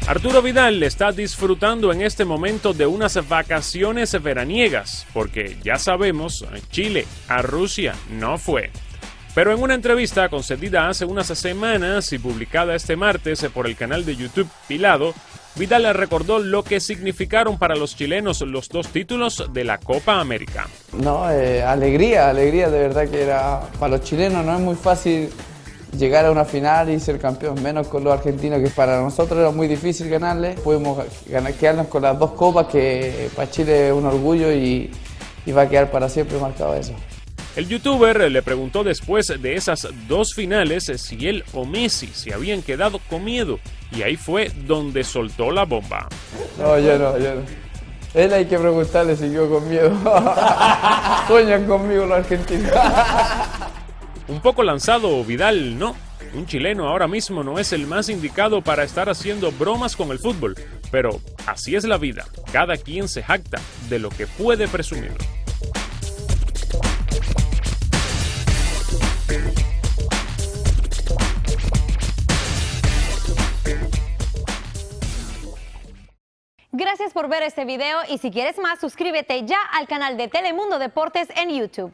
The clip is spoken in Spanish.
Arturo Vidal está disfrutando en este momento de unas vacaciones veraniegas, porque ya sabemos, Chile a Rusia no fue. Pero en una entrevista concedida hace unas semanas y publicada este martes por el canal de YouTube Pilado, Vidal recordó lo que significaron para los chilenos los 2 títulos de la Copa América. No, alegría, de verdad que era para los chilenos. No es muy fácil llegar a una final y ser campeón, menos con los argentinos, que para nosotros era muy difícil ganarle. Pudimos quedarnos con las 2 copas, que para Chile es un orgullo y va a quedar para siempre marcado eso. El youtuber le preguntó después de esas 2 finales si él o Messi se habían quedado con miedo, y ahí fue donde soltó la bomba. No, yo no. Él hay que preguntarle si quedó con miedo. Sueñan conmigo los argentinos. Un poco lanzado Vidal, ¿no? Un chileno ahora mismo no es el más indicado para estar haciendo bromas con el fútbol, pero así es la vida. Cada quien se jacta de lo que puede presumir. Gracias por ver este video y si quieres más, suscríbete ya al canal de Telemundo Deportes en YouTube.